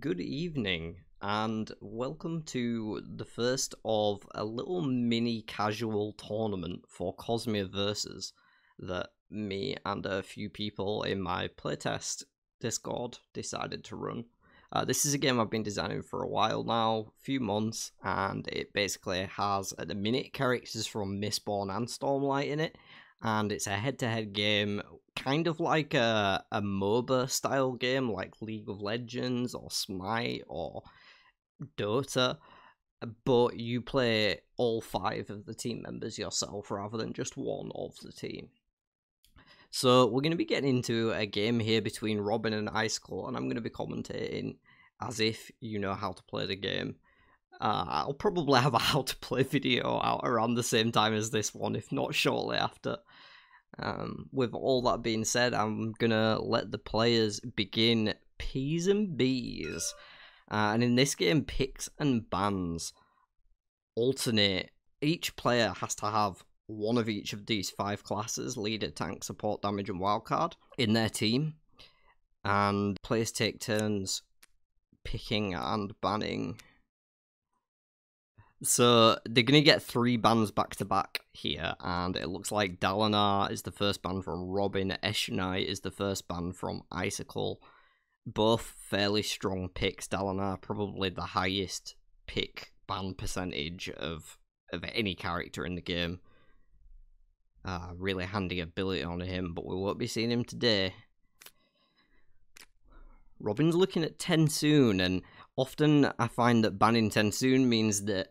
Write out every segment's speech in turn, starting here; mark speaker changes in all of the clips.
Speaker 1: Good evening, and welcome to the first of a little mini casual tournament for Cosmere Versus that me and a few people in my playtest Discord decided to run. This is a game I've been designing for a while now, a few months, and it basically has, at the minute, characters from Mistborn and Stormlight in it, and it's a head-to-head game, kind of like a MOBA style game like League of Legends or Smite or Dota, but you play all 5 of the team members yourself rather than just one of the team. So we're going to be getting into a game here between Robin and Icicle, and I'm going to be commentating as if you know how to play the game. I'll probably have a how to play video out around the same time as this one, if not shortly after. With all that being said, I'm gonna let the players begin P's and B's. And in this game, picks and bans alternate. Each player has to have one of each of these 5 classes, leader, tank, support, damage, and wildcard, in their team. And players take turns picking and banning. So they're going to get 3 bans back to back here, and it looks like Dalinar is the first ban from Robin, Eshonai is the first ban from Icicle. Both fairly strong picks. Dalinar probably the highest pick ban percentage of any character in the game. Really handy ability on him, but we won't be seeing him today. Robin's looking at Tensoon, and often I find that banning Tensoon means that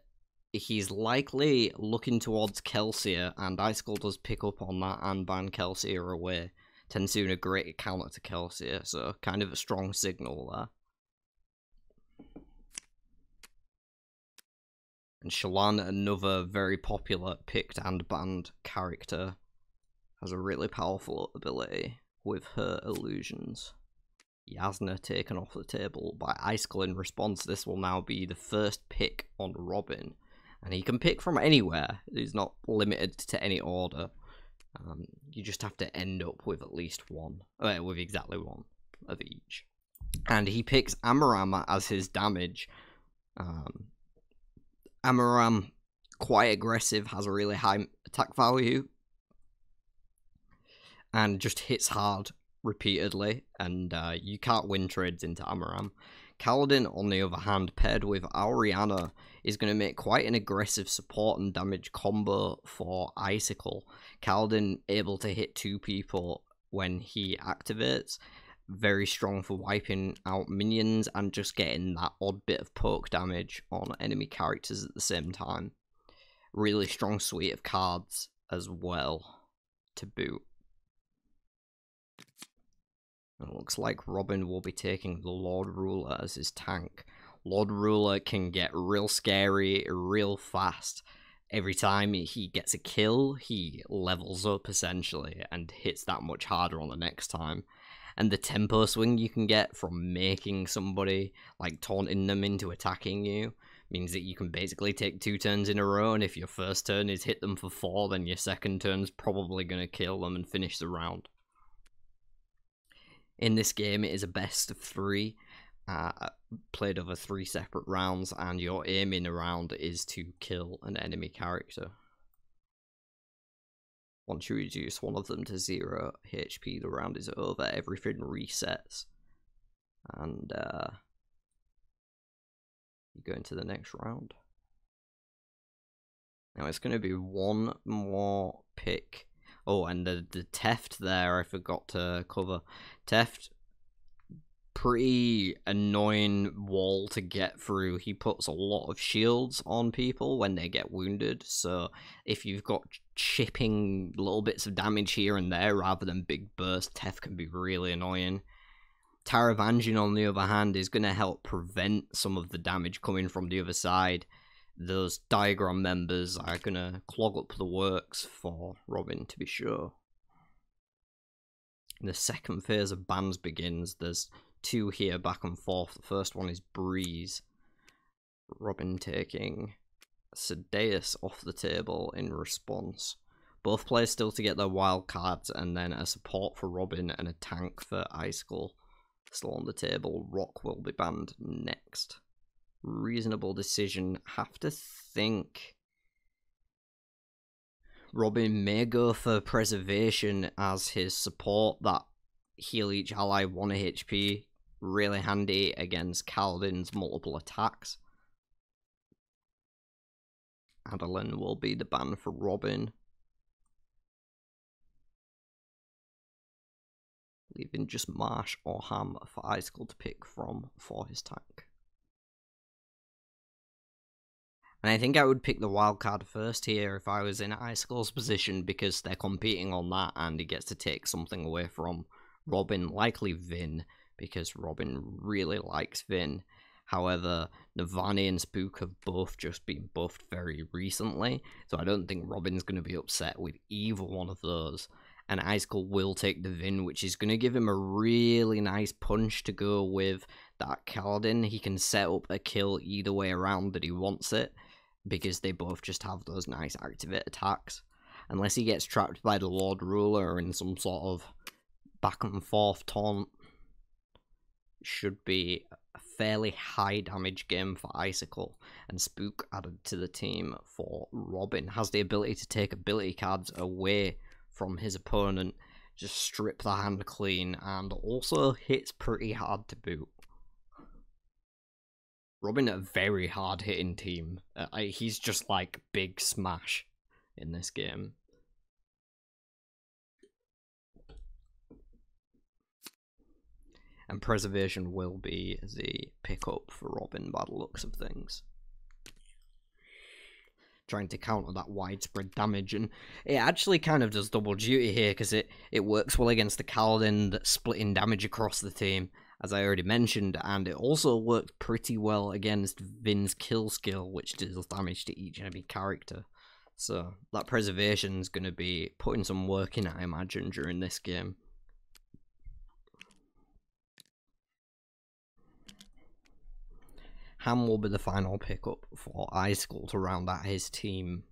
Speaker 1: he's likely looking towards Kelsier, and Icicle does pick up on that and ban Kelsier away. Tensoon a great counter to Kelsier, so kind of a strong signal there. And Shallan, another very popular picked and banned character, has a really powerful ability with her illusions. Yasna taken off the table by Icicle in response. This will now be the first pick on Robin. And he can pick from anywhere. He's not limited to any order. You just have to end up with at least one. With exactly one of each. And he picks Amaram as his damage. Amaram, quite aggressive, has a really high attack value. And just hits hard repeatedly. And you can't win trades into Amaram. Kaladin, on the other hand, paired with Auriana, is going to make quite an aggressive support and damage combo for Icicle. Kaladin able to hit 2 people when he activates. Very strong for wiping out minions and just getting that odd bit of poke damage on enemy characters at the same time. Really strong suite of cards as well to boot. It looks like Robin will be taking the Lord Ruler as his tank. Lord Ruler can get real scary real fast. Every time he gets a kill, he levels up essentially and hits that much harder on the next time. And the tempo swing you can get from making somebody, like taunting them into attacking you, means that you can basically take 2 turns in a row, and if your first turn is hit them for 4, then your second turn's probably going to kill them and finish the round. In this game, it is a best of 3, played over 3 separate rounds, and your aim in a round is to kill an enemy character. Once you reduce one of them to 0 HP, the round is over, everything resets, and you go into the next round. Now it's going to be one more pick. Oh, and the Teft there, I forgot to cover. Teft, pretty annoying wall to get through. He puts a lot of shields on people when they get wounded, so if you've got chipping little bits of damage here and there rather than big burst, Teft can be really annoying. Taravangian, on the other hand, is going to help prevent some of the damage coming from the other side. Those diagram members are going to clog up the works for Robin, to be sure. The second phase of bans begins. There's 2 here back and forth. The first one is Breeze. Robin taking Sedeus off the table in response. Both players still to get their wild cards, and then a support for Robin and a tank for Icicle. still on the table. Rock will be banned next. Reasonable decision. Have to think. Robin may go for Preservation as his support. That heal each ally 1 HP. Really handy against Kaladin's multiple attacks. Adeline will be the ban for Robin. Leaving just Marsh or Ham for Icicle to pick from for his tank. And I think I would pick the wildcard first here if I was in Icicle's position, because they're competing on that and he gets to take something away from Robin, likely Vin, because Robin really likes Vin. However, Navani and Spook have both just been buffed very recently, so I don't think Robin's going to be upset with either one of those. And Icicle will take the Vin, which is going to give him a really nice punch to go with that Kaladin. He can set up a kill either way around that he wants it, because they both just have those nice activate attacks. Unless he gets trapped by the Lord Ruler in some sort of back and forth taunt. Should be a fairly high damage game for Icicle, and Spook added to the team for Robin. Has the ability to take ability cards away from his opponent, just strip the hand clean, and also hits pretty hard to boot. Robin, a very hard hitting team. He's just like big smash in this game. And Preservation will be the pickup for Robin by the looks of things. Trying to counter that widespread damage, and it actually kind of does double duty here, because it works well against the Kaladin that's splitting damage across the team, as I already mentioned, and it also works pretty well against Vin's kill skill, which deals damage to each enemy character. So that Preservation is going to be putting some work in, I imagine, during this game. Ham will be the final pickup for Icicle to round out his team.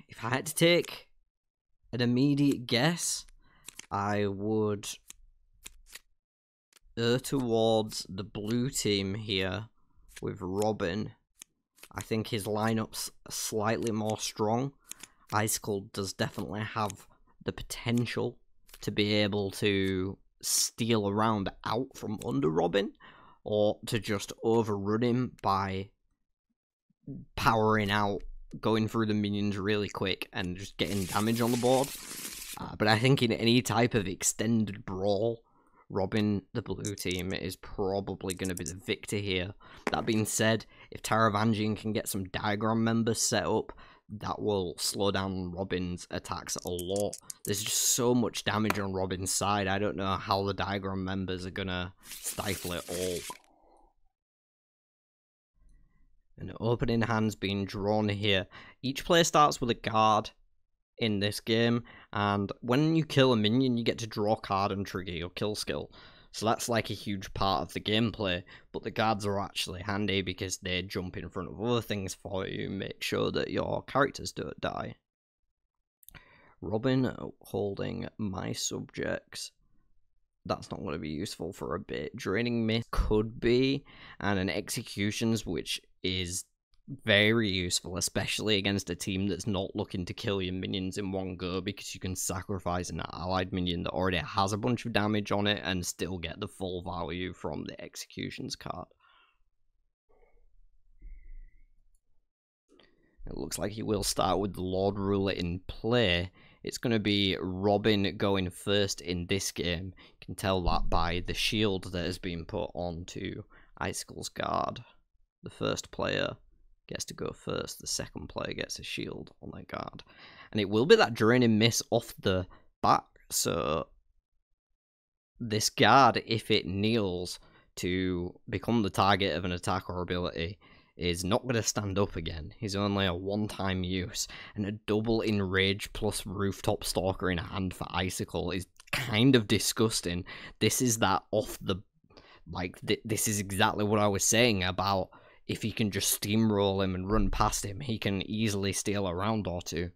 Speaker 1: If I had to take an immediate guess, I would err towards the blue team here with Robin. I think his lineup's slightly more strong. Icicle does definitely have the potential to be able to steal around out from under Robin, or to just overrun him by powering out, going through the minions really quick and just getting damage on the board. But I think in any type of extended brawl, Robin, the blue team, is probably going to be the victor here. That being said, if Taravangian can get some diagram members set up, that will slow down Robin's attacks a lot. There's just so much damage on Robin's side. I don't know how the diagram members are gonna stifle it all. An opening hand's being drawn here. Each player starts with a guard in this game, and when you kill a minion, you get to draw a card and trigger your kill skill. So that's like a huge part of the gameplay, but the guards are actually handy because they jump in front of other things for you, make sure that your characters don't die. Robin holding my subjects. That's not going to be useful for a bit. Draining Mist could be, and an Executions, which is very useful, especially against a team that's not looking to kill your minions in one go, because you can sacrifice an allied minion that already has a bunch of damage on it and still get the full value from the Executions card. It looks like he will start with the Lord Ruler in play. It's going to be Robin going first in this game. You can tell that by the shield that has been put onto Icicle's guard. The first player gets to go first, the second player gets a shield on their guard. And it will be that Draining Miss off the back, so this guard, if it kneels to become the target of an attack or ability, is not going to stand up again. He's only a one-time use, and a double Enrage plus Rooftop Stalker in hand for Icicle is kind of disgusting. This is that off the... this is exactly what I was saying about if he can just steamroll him and run past him, he can easily steal a round or two.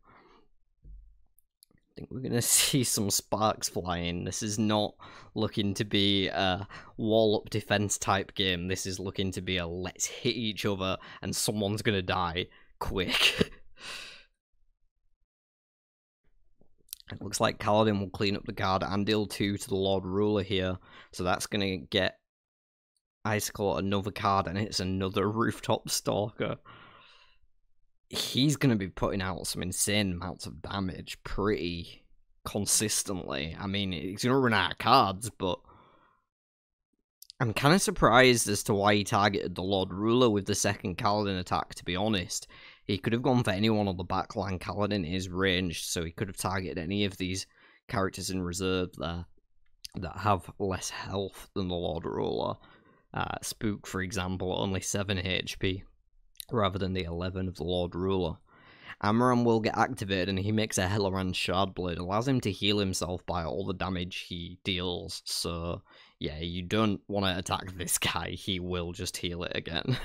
Speaker 1: I think we're going to see some sparks flying. This is not looking to be a wall-up defense type game. This is looking to be a let's hit each other and someone's going to die quick. It looks like Kaladin will clean up the guard and deal 2 to the Lord Ruler here. So that's going to get Icicle another card, and it's another Rooftop Stalker. He's going to be putting out some insane amounts of damage pretty consistently. I mean, he's going to run out of cards, but I'm kind of surprised as to why he targeted the Lord Ruler with the second Kaladin attack, to be honest. He could have gone for anyone on the backline. Kaladin is ranged, so he could have targeted any of these characters in reserve there that have less health than the Lord Ruler. Spook, for example, only 7 HP, rather than the 11 of the Lord Ruler. Amaran will get activated, and he makes a Helloran Shardblade. Allows him to heal himself by all the damage he deals, so yeah, you don't want to attack this guy. He will just heal it again.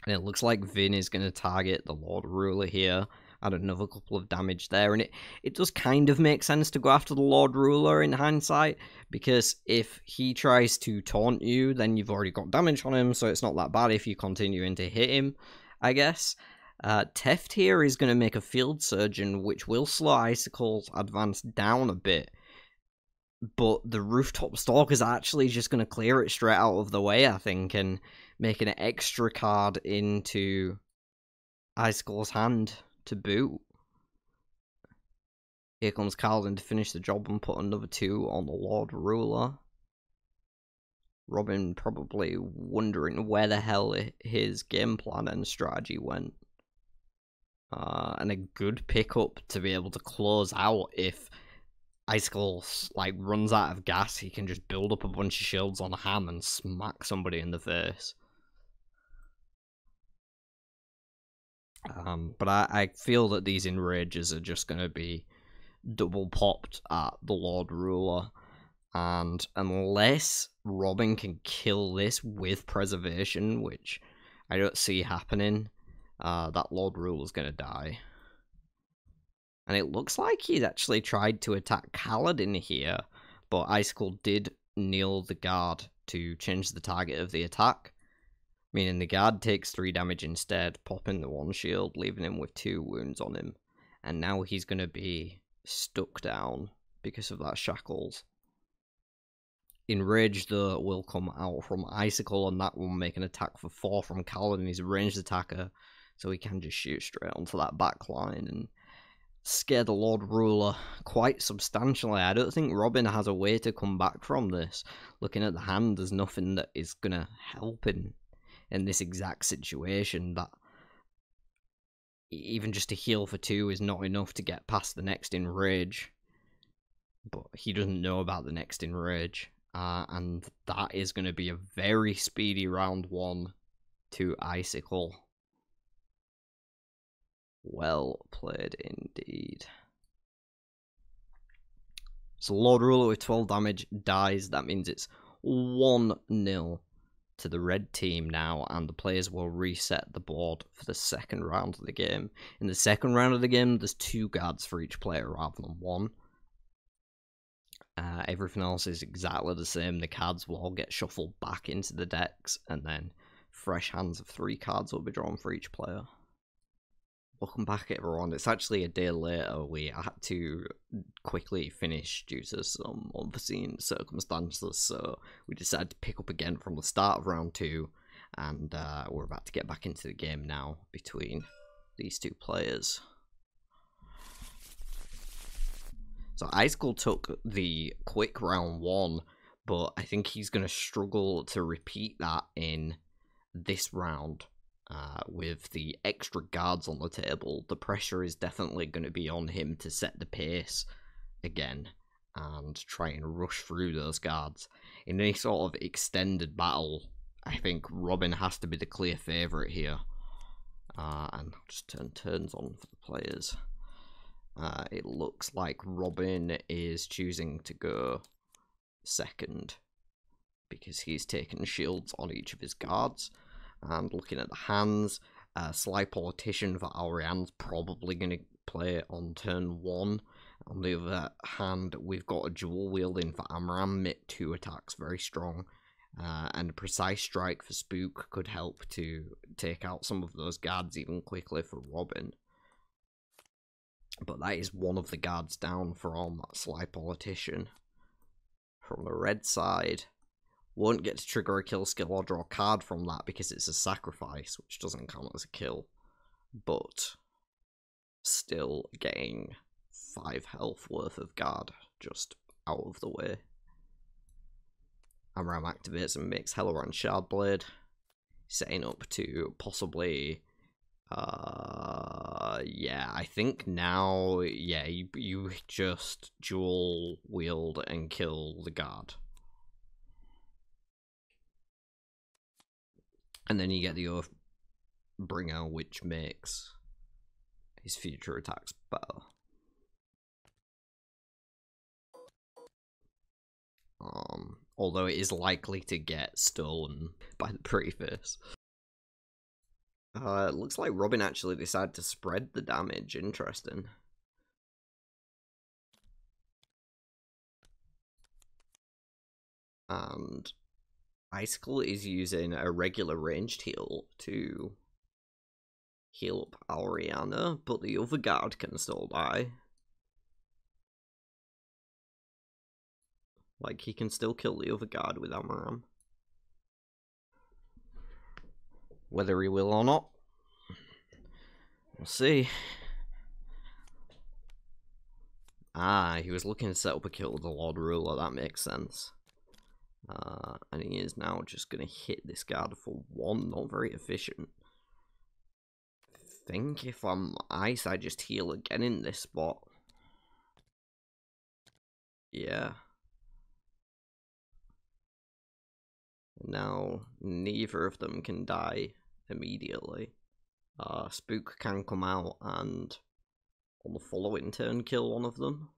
Speaker 1: And it looks like Vin is going to target the Lord Ruler here. Add another couple of damage there. And it does kind of make sense to go after the Lord Ruler in hindsight. Because if he tries to taunt you, then you've already got damage on him. So it's not that bad if you continue to hit him, I guess. Teft here is going to make a Field Surgeon, which will slow Icicle's advance down a bit. But the Rooftop Stalker is actually just going to clear it straight out of the way, I think, and make an extra card into Icicle's hand to boot. Here comes Kaladin to finish the job and put another 2 on the Lord Ruler. Robin probably wondering where the hell his game plan and strategy went. And a good pickup to be able to close out if Icicle runs out of gas. He can just build up a bunch of shields on Ham and smack somebody in the face. But I feel that these enrages are just going to be double popped at the Lord Ruler, and unless Robin can kill this with preservation, which I don't see happening, that Lord Ruler's going to die. And it looks like he's actually tried to attack Kaladin here, but Icicle did kneel the guard to change the target of the attack, meaning the guard takes 3 damage instead, popping the 1 shield, leaving him with 2 wounds on him. And now he's going to be stuck down because of that shackles. Enrage, though, will come out from Icicle, and that will make an attack for 4 from Kaladin. He's a ranged attacker, so he can just shoot straight onto that back line and scare the Lord Ruler quite substantially. I don't think Robin has a way to come back from this. Looking at the hand, there's nothing that is going to help in this exact situation. That even just to heal for 2 is not enough to get past the next enrage. But he doesn't know about the next enrage. And that is going to be a very speedy round 1 to Icicle. Well played indeed. So Lord Ruler with 12 damage dies. That means it's 1-0 to the red team now, and the players will reset the board for the second round of the game. In the second round of the game, there's 2 guards for each player rather than 1. Everything else is exactly the same. The cards will all get shuffled back into the decks, and then fresh hands of 3 cards will be drawn for each player. Welcome back, everyone. It's actually a day later. We had to quickly finish due to some unforeseen circumstances, so we decided to pick up again from the start of round 2, and we're about to get back into the game now between these 2 players. So Icicle took the quick round 1, but I think he's going to struggle to repeat that in this round. With the extra guards on the table, the pressure is definitely going to be on him to set the pace again and try and rush through those guards. In any sort of extended battle, I think Robin has to be the clear favourite here. And I'll just turn turns on for the players. It looks like Robin is choosing to go second because he's taken shields on each of his guards. And looking at the hands, Sly Politician for Alrian's probably going to play on turn 1. On the other hand, we've got a dual wielding for Amaram, mit 2 attacks, very strong. And a Precise Strike for Spook could help to take out some of those guards even quickly for Robin. But that is one of the guards down from Sly Politician. From the red side, won't get to trigger a kill skill or draw a card from that because it's a sacrifice, which doesn't count as a kill. But still getting 5 health worth of guard just out of the way. Amaram activates and makes Helleran Shardblade, setting up to possibly, yeah, I think now, yeah, you just dual wield and kill the guard. And then you get the Oathbringer, which makes his future attacks better. Although it is likely to get stolen by the pretty face. It looks like Robin actually decided to spread the damage. Interesting. And Icicle is using a regular ranged heal to heal up Auriana, but the other guard can still die. Like, he can still kill the other guard with Amaram. Whether he will or not, we'll see. Ah, he was looking to set up a kill with the Lord Ruler, that makes sense. And he is now just going to hit this guard for 1, not very efficient. I think if I'm ice, I just heal again in this spot. Yeah. Now, neither of them can die immediately. Spook can come out and, on the following turn, kill one of them.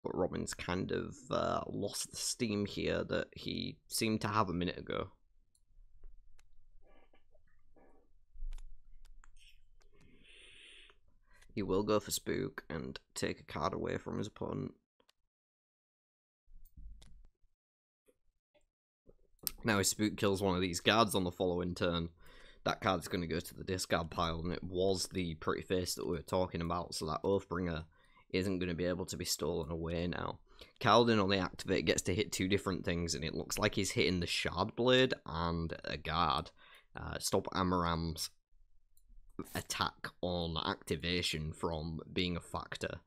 Speaker 1: But Robin's kind of lost the steam here that he seemed to have a minute ago. He will go for Spook and take a card away from his opponent. Now if Spook kills one of these guards on the following turn, that card's going to go to the discard pile, and it was the pretty face that we were talking about, so that Oathbringer isn't going to be able to be stolen away now. Kaladin on the activate gets to hit 2 different things, and it looks like he's hitting the Shardblade and a guard. Stop Amaram's attack on activation from being a factor,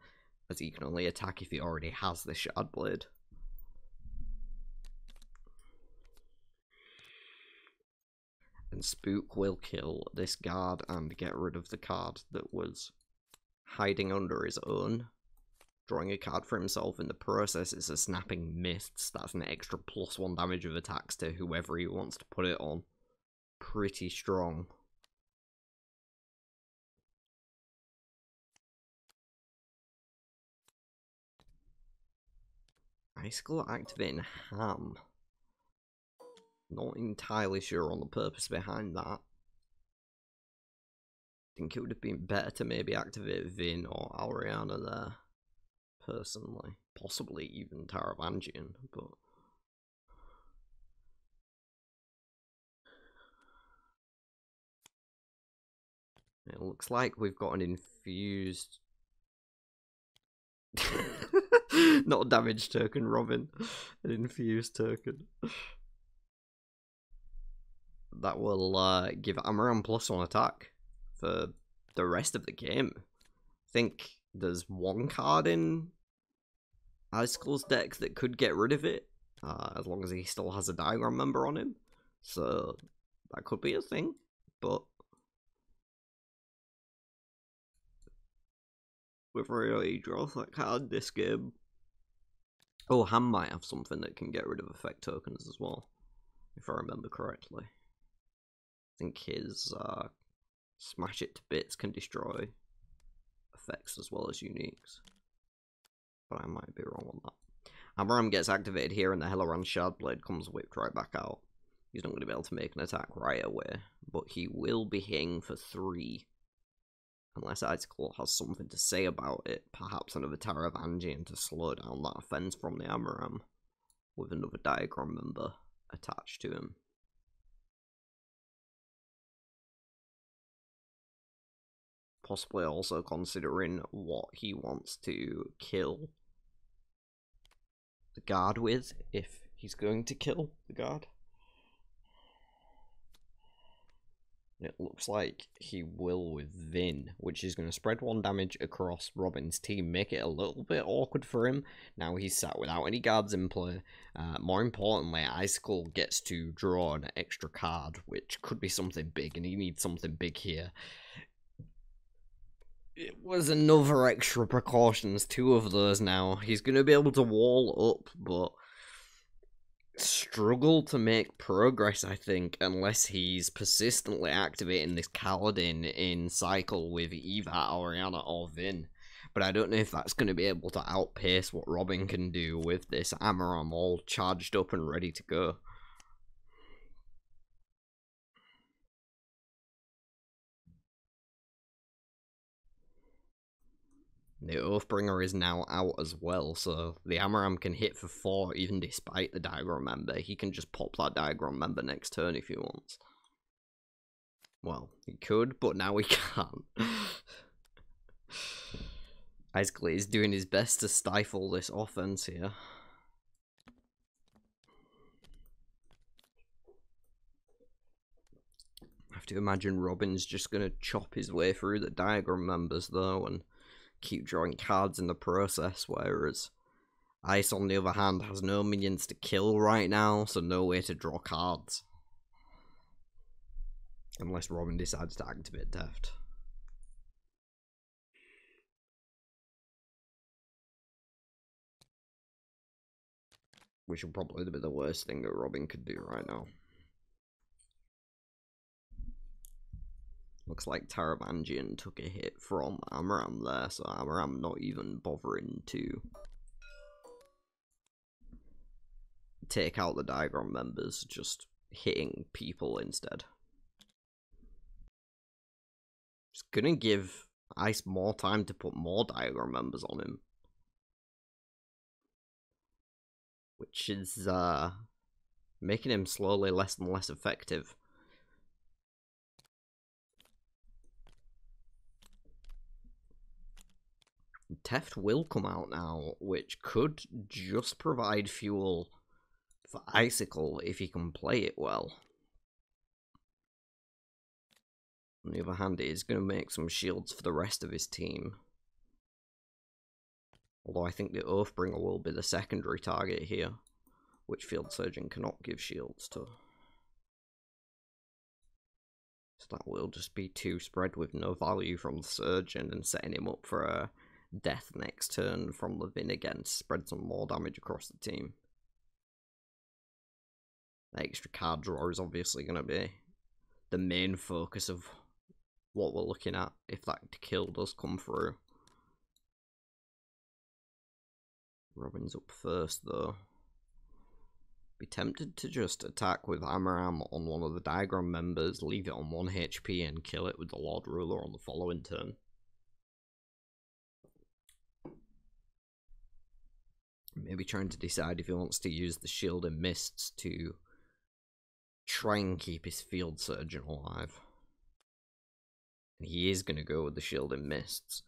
Speaker 1: as he can only attack if he already has the Shardblade. And Spook will kill this guard and get rid of the card that was hiding under his own. Drawing a card for himself in the process is a Snapping Mists. That's an extra +1 damage of attacks to whoever he wants to put it on. Pretty strong. Icicle activating Ham. Not entirely sure on the purpose behind that. I think it would have been better to maybe activate Vin or Auriana there, personally. Possibly even Taravangian, but... It looks like we've got an infused... Not a damage token, Robin. An infused token. That will give Amaram +1 attack for the rest of the game. I think there's 1 card in Icicle's deck that could get rid of it, as long as he still has a diagram member on him. So that could be a thing, but whether he draws that card this game. Oh, Ham might have something that can get rid of effect tokens as well, if I remember correctly. I think his Smash It to Bits can destroy effects as well as uniques. But I might be wrong on that. Amaram gets activated here and the Helleran Shardblade comes whipped right back out. He's not going to be able to make an attack right away, but he will be hitting for 3. Unless Icicle has something to say about it, perhaps another Taravangian to slow down that offense from the Amaram, with another diagram member attached to him. Possibly also considering what he wants to kill the guard with, if he's going to kill the guard. It looks like he will with Vin, which is going to spread 1 damage across Robin's team, make it a little bit awkward for him. Now he's sat without any guards in play. More importantly, Icicle gets to draw an extra card, which could be something big, and he needs something big here. It was another extra precautions, 2 of those now. He's going to be able to wall up, but struggle to make progress, I think, unless he's persistently activating this Kaladin in cycle with either Oriana or Vin. But I don't know if that's going to be able to outpace what Robin can do with this Amaram all charged up and ready to go. The Oathbringer is now out as well, so the Amaram can hit for 4 even despite the diagram member. He can just pop that diagram member next turn if he wants. Well, he could, but now he can't. Icicle is doing his best to stifle this offense here. I have to imagine Robin's just going to chop his way through the diagram members though, and keep drawing cards in the process, whereas Ice, on the other hand, has no minions to kill right now, so no way to draw cards. Unless Robin decides to activate Deft. Which would probably be the worst thing that Robin could do right now. Looks like Taravangian took a hit from Amaram there, so Amaram not even bothering to take out the diagram members, just hitting people instead. It's gonna give Ice more time to put more diagram members on him. Which is making him slowly less and less effective. Teft will come out now, which could just provide fuel for Icicle if he can play it well. On the other hand, it is going to make some shields for the rest of his team. Although I think the Oathbringer will be the secondary target here, which Field Surgeon cannot give shields to. So that will just be 2 spread with no value from the Surgeon and setting him up for a death next turn from the Vin again to spread some more damage across the team. The extra card draw is obviously going to be the main focus of what we're looking at if that kill does come through. Robin's up first though. Be tempted to just attack with Amaram on one of the diagram members, leave it on 1 HP and kill it with the Lord Ruler on the following turn. Maybe trying to decide if he wants to use the Shield and Mists to try and keep his Field Surgeon alive. And he is going to go with the Shield and Mists.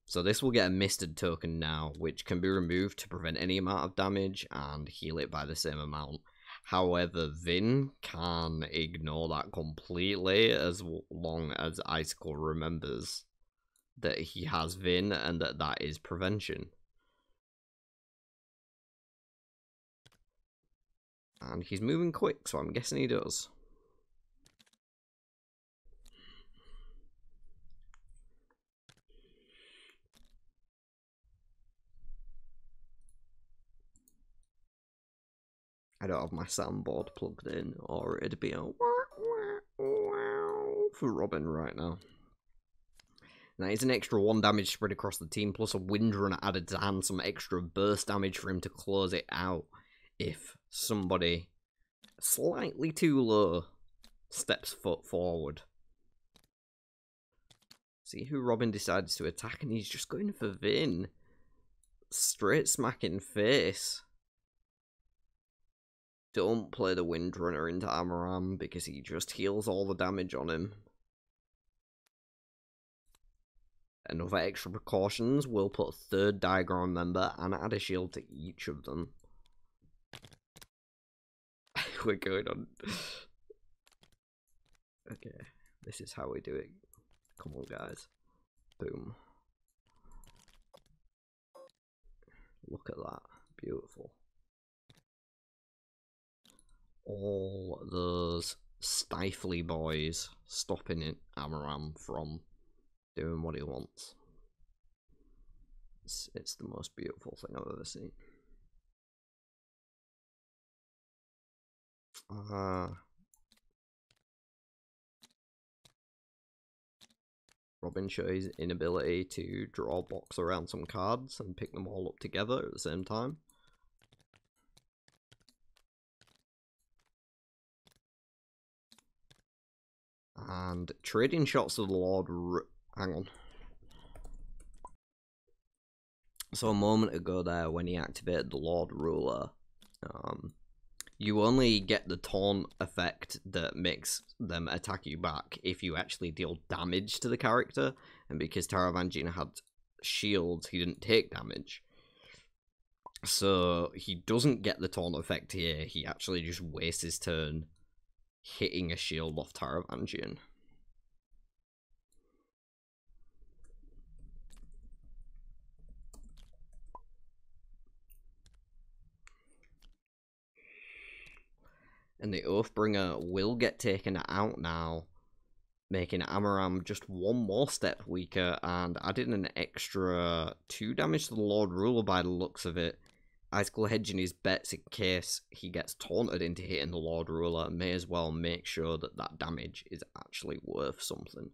Speaker 1: So this will get a Misted token now, which can be removed to prevent any amount of damage and heal it by the same amount. However, Vin can ignore that completely as long as Icicle remembers that he has Vin and that is prevention. And he's moving quick, so I'm guessing he does. I don't have my soundboard plugged in, or it'd be a for Robin right now. Now it's an extra 1 damage spread across the team, plus a Windrunner added to hand, some extra burst damage for him to close it out if somebody slightly too low. Steps foot forward. See who Robin decides to attack, and he's just going for Vin. Straight smack in face. Don't play the Windrunner into Amaram because he just heals all the damage on him. Another extra precautions, we'll put a third diagram member and add a shield to each of them. We're going on. Okay, this is how we do it. Come on, guys. Boom. Look at that. Beautiful. All those stifly boys stopping it Amaram from doing what he wants. It's the most beautiful thing I've ever seen. Robin shows his inability to draw a box around some cards and pick them all up together at the same time. And trading shots of the Lord... Hang on. So a moment ago there, when he activated the Lord Ruler, you only get the taunt effect that makes them attack you back if you actually deal damage to the character. And because Taravangian had shields, he didn't take damage. So he doesn't get the taunt effect here. He actually just wastes his turn hitting a shield off Taravangian. And the Oathbringer will get taken out now, making Amaram just one more step weaker and adding an extra 2 damage to the Lord Ruler by the looks of it. Icicle hedging his bets in case he gets taunted into hitting the Lord Ruler. May as well make sure that that damage is actually worth something.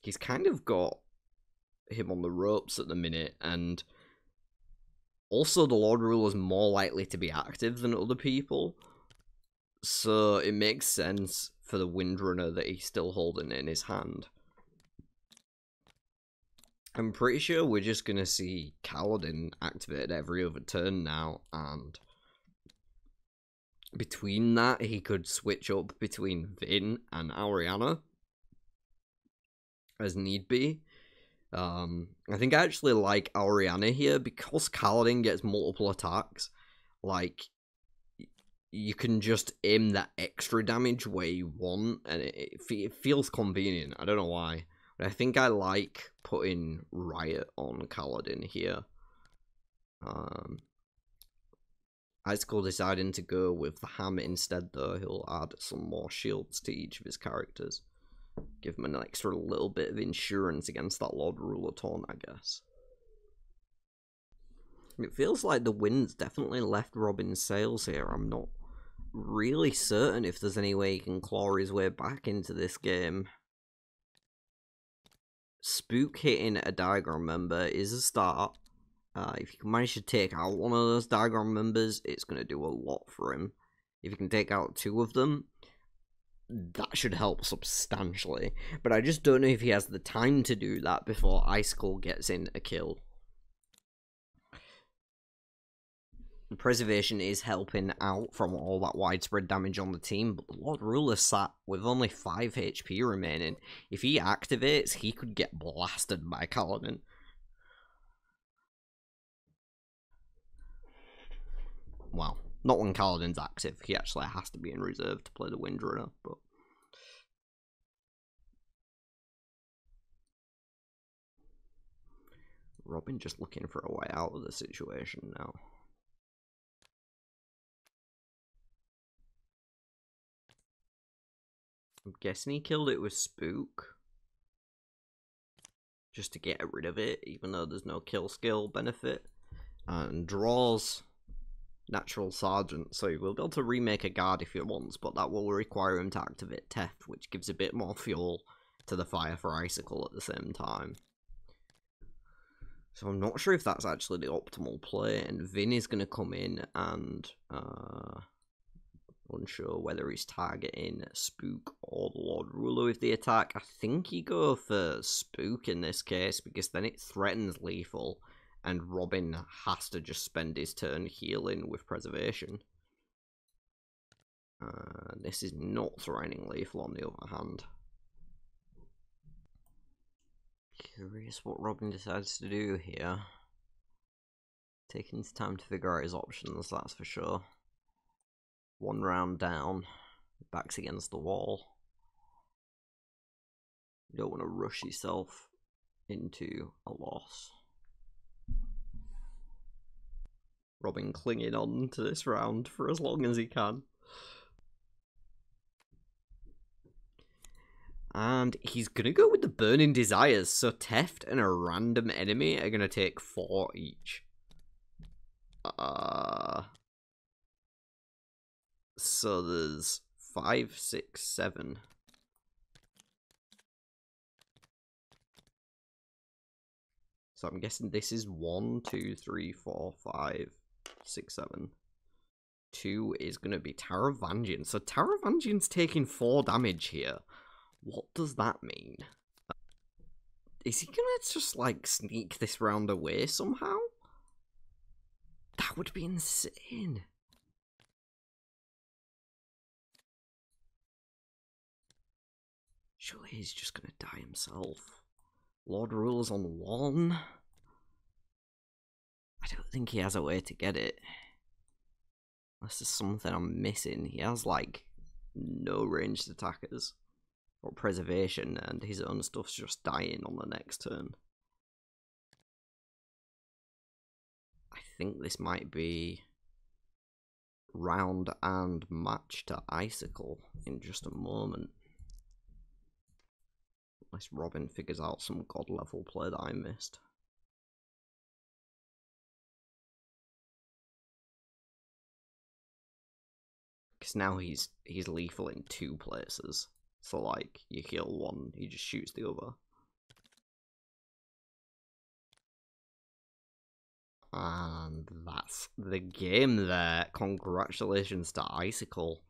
Speaker 1: He's kind of got him on the ropes at the minute, and also the Lord Ruler is more likely to be active than other people. So it makes sense for the Windrunner that he's still holding in his hand. I'm pretty sure we're just going to see Kaladin activated every other turn now, and between that he could switch up between Vin and Ariana as need be. I think I actually like Ariana here because Kaladin gets multiple attacks. Like, you can just aim that extra damage where you want, and it feels convenient. I don't know why, but I think I like putting Riot on Kaladin here. Icicle deciding to go with the Hammer instead, though. He'll add some more shields to each of his characters. Give him an extra little bit of insurance against that Lord Ruler taunt, I guess. It feels like the wind's definitely left Robin's sails here. I'm not really certain if there's any way he can claw his way back into this game. Spook hitting a diagram member is a start. If you can manage to take out one of those diagram members, it's going to do a lot for him. If you can take out 2 of them, that should help substantially. But I just don't know if he has the time to do that before Icicle gets in a kill. Preservation is helping out from all that widespread damage on the team, but the Lord Ruler sat with only 5 HP remaining. If he activates, he could get blasted by Kaladin. Well, not when Kaladin's active. He actually has to be in reserve to play the Windrunner, but... Robin just looking for a way out of the situation now. I'm guessing he killed it with Spook. Just to get rid of it, even though there's no kill skill benefit. And draws Natural Sergeant, so he will be able to remake a guard if he wants, but that will require him to activate Theft, which gives a bit more fuel to the fire for Icicle at the same time. So I'm not sure if that's actually the optimal play, and Vin is going to come in and Unsure whether he's targeting Spook or the Lord Ruler with the attack. I think he go for Spook in this case, because then it threatens lethal, and Robin has to just spend his turn healing with Preservation. This is not threatening lethal on the other hand. Curious what Robin decides to do here. Taking his time to figure out his options, that's for sure. One round down, back's against the wall. You don't want to rush yourself into a loss. Robin clinging on to this round for as long as he can. And he's going to go with the Burning Desires, so Teft and a random enemy are going to take 4 each. So there's 5, 6, 7. So I'm guessing this is 1, 2, 3, 4, 5, 6, 7. 2 is going to be Taravangian. So Taravangian's taking 4 damage here. What does that mean? Is he gonna just, like, sneak this round away somehow? That would be insane. Surely he's just gonna die himself. Lord Rules on 1. I don't think he has a way to get it. Unless there's something I'm missing. He has, like, no ranged attackers. Or Preservation, and his own stuff's just dying on the next turn. I think this might be round and match to Icicle in just a moment. Unless Robin figures out some god level play that I missed. Because now he's lethal in 2 places. So, like, you heal 1, he just shoots the other. And that's the game there. Congratulations to Icicle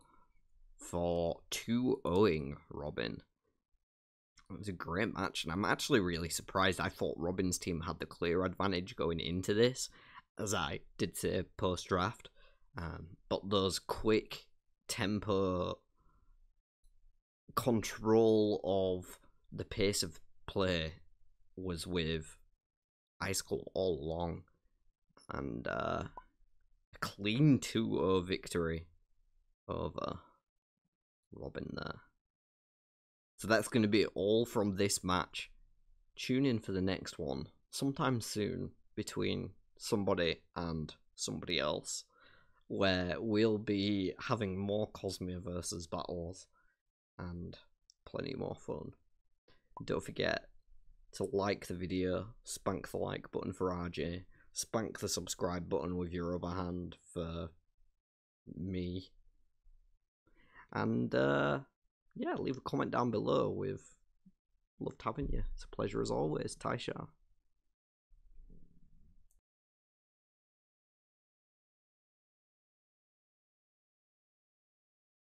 Speaker 1: for 2-0ing Robin. It was a great match, and I'm actually really surprised. I thought Robin's team had the clear advantage going into this, as I did say post-draft. But those quick tempo control of the pace of play was with Icicle all along, and a clean 2-0 victory over Robin there. So that's going to be all from this match. Tune in for the next one sometime soon between somebody and somebody else, where we'll be having more Cosmere versus battles and plenty more fun. Don't forget to like the video, spank the like button for RJ, spank the subscribe button with your other hand for me, and yeah, leave a comment down below. We've loved having you. It's a pleasure as always. Tai'Shar.